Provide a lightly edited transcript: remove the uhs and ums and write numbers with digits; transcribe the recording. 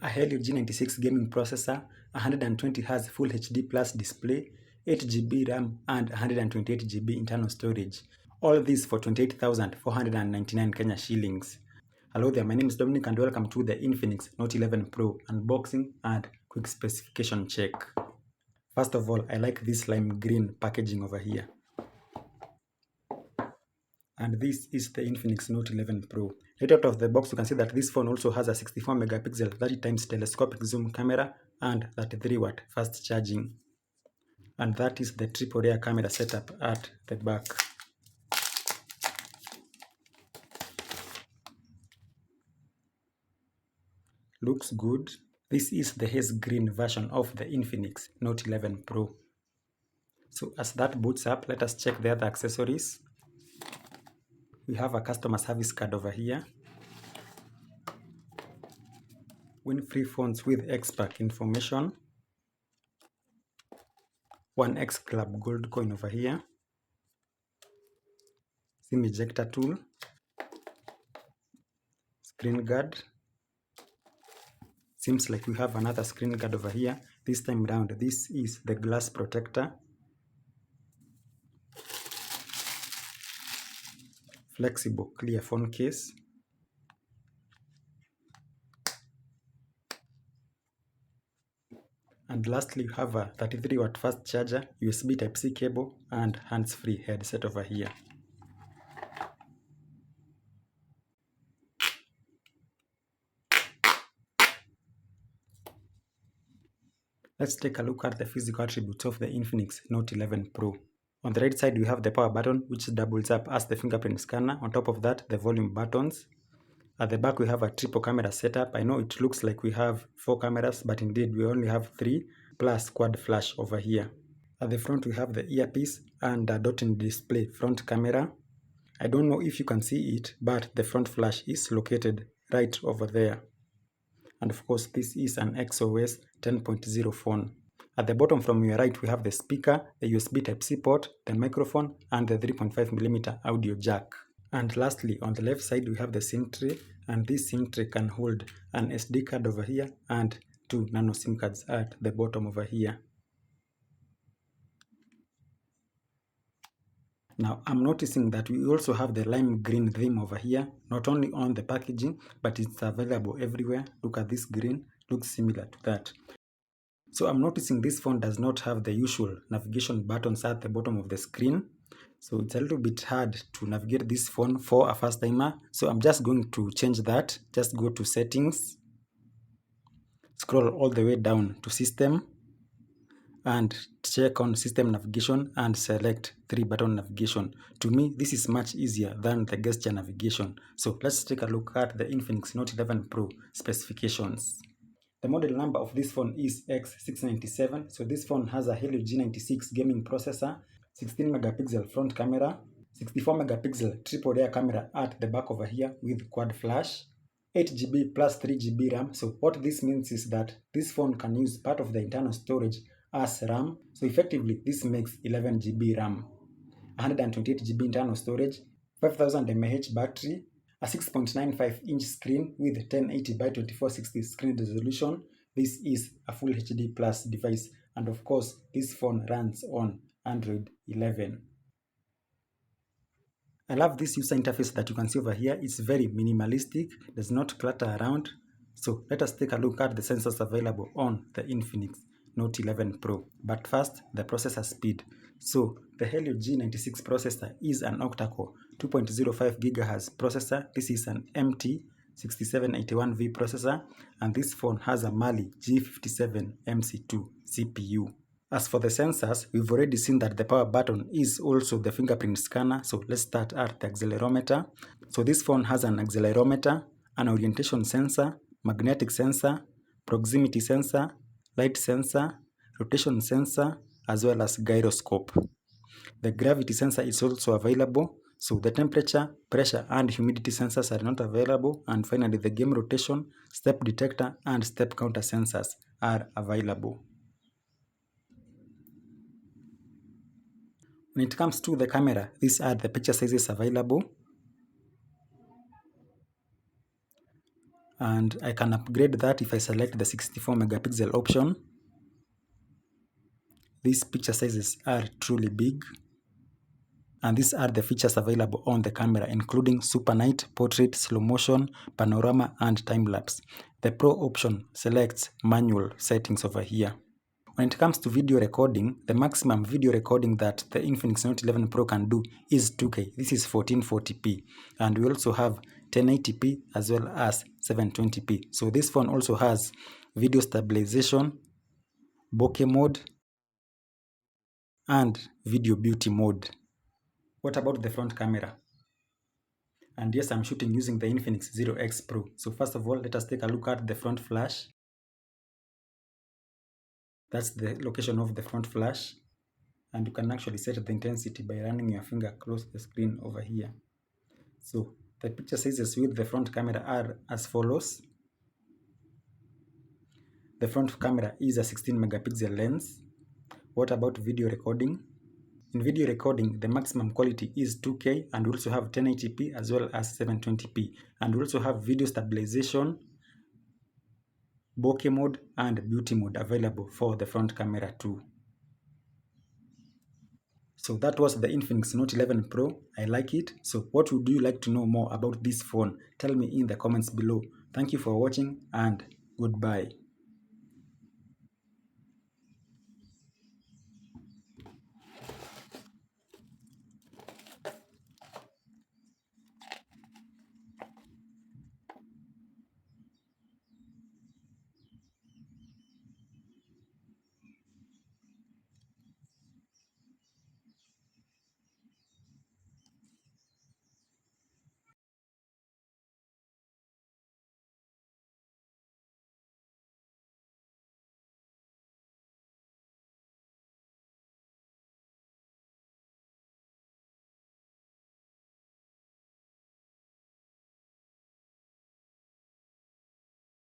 a Helio G96 Gaming processor, 120Hz Full HD Plus display, 8GB RAM and 128GB internal storage. All this for 28,499 Kenya shillings. Hello there, my name is Dominic and welcome to the Infinix Note 11 Pro unboxing and quick specification check. First of all, I like this lime green packaging over here. And this is the Infinix Note 11 Pro. Right out of the box, you can see that this phone also has a 64 megapixel 30x telescopic zoom camera and 33-watt fast charging. And that is the triple rear camera setup at the back. Looks good. This is the haze green version of the Infinix Note 11 Pro. So as that boots up, let us check the other accessories. We have a customer service card over here. Win free phones with X-Pack information. 1X Club gold coin over here. SIM ejector tool. Screen guard. Seems like we have another screen guard over here. This time round, this is the glass protector. Flexible clear phone case. And lastly, you have a 33-watt fast charger, USB Type-C cable, and hands-free headset over here. Let's take a look at the physical attributes of the Infinix Note 11 Pro. On the right side, we have the power button, which doubles up as the fingerprint scanner. On top of that, the volume buttons. At the back, we have a triple camera setup. I know it looks like we have 4 cameras, but indeed we only have 3, plus quad flash over here. At the front, we have the earpiece and a dot-in display front camera. I don't know if you can see it, but the front flash is located right over there. And of course, this is an XOS 10.0 phone. At the bottom from your right, we have the speaker, the USB Type-C port, the microphone, and the 3.5mm audio jack. And lastly, on the left side, we have the SIM tray, and this SIM tray can hold an SD card over here and 2 nano SIM cards at the bottom over here. Now, I'm noticing that we also have the lime green theme over here, not only on the packaging, but it's available everywhere. Look at this green, looks similar to that. So I'm noticing this phone does not have the usual navigation buttons at the bottom of the screen. So it's a little bit hard to navigate this phone for a first timer. So I'm just going to change that. Just go to settings, scroll all the way down to system, and check on system navigation and select 3-button navigation. To me, this is much easier than the gesture navigation. So let's take a look at the Infinix Note 11 Pro specifications. The model number of this phone is X697. So this phone has a Helio G96 Gaming processor, 16 megapixel front camera, 64 megapixel triple rear camera at the back over here with quad flash, 8GB plus 3GB RAM. So what this means is that this phone can use part of the internal storage as RAM. So effectively, this makes 11GB RAM, 128GB internal storage, 5000 mAh battery, a 6.95-inch screen with 1080 by 2460 screen resolution. This is a Full HD Plus device, and of course, this phone runs on Android 11. I love this user interface that you can see over here. It's very minimalistic, does not clutter around. So let us take a look at the sensors available on the Infinix Note 11 Pro. But first, the processor speed. So the Helio G96 processor is an octa-core 2.05 GHz processor. This is an MT6781V processor, and this phone has a Mali G57 MC2 CPU. As for the sensors, we've already seen that the power button is also the fingerprint scanner. So let's start at the accelerometer. So this phone has an accelerometer, an orientation sensor, magnetic sensor, proximity sensor, light sensor, rotation sensor, as well as gyroscope. The gravity sensor is also available. So the temperature, pressure, and humidity sensors are not available. And finally, the game rotation, step detector, and step counter sensors are available. When it comes to the camera, these are the picture sizes available. and I can upgrade that if I select the 64 megapixel option. These picture sizes are truly big, and these are the features available on the camera, including super night, portrait, slow motion, panorama, and time lapse. The Pro option selects manual settings over here. When it comes to video recording, the maximum video recording that the Infinix Note 11 Pro can do is 2K. This is 1440p, and we also have 1080p as well as 720p. So this phone also has video stabilization, bokeh mode, and video beauty mode. What about the front camera? And yes, I'm shooting using the Infinix 0X Pro. So first of all, let us take a look at the front flash. That's the location of the front flash. And you can actually set the intensity by running your finger across the screen over here. So the picture sizes with the front camera are as follows. The front camera is a 16 megapixel lens. What about video recording? In video recording, the maximum quality is 2K, and we also have 1080p as well as 720p. And we also have video stabilization, bokeh mode, and beauty mode available for the front camera too. So that was the Infinix Note 11 Pro. I like it. So what would you like to know more about this phone? Tell me in the comments below. Thank you for watching, and goodbye.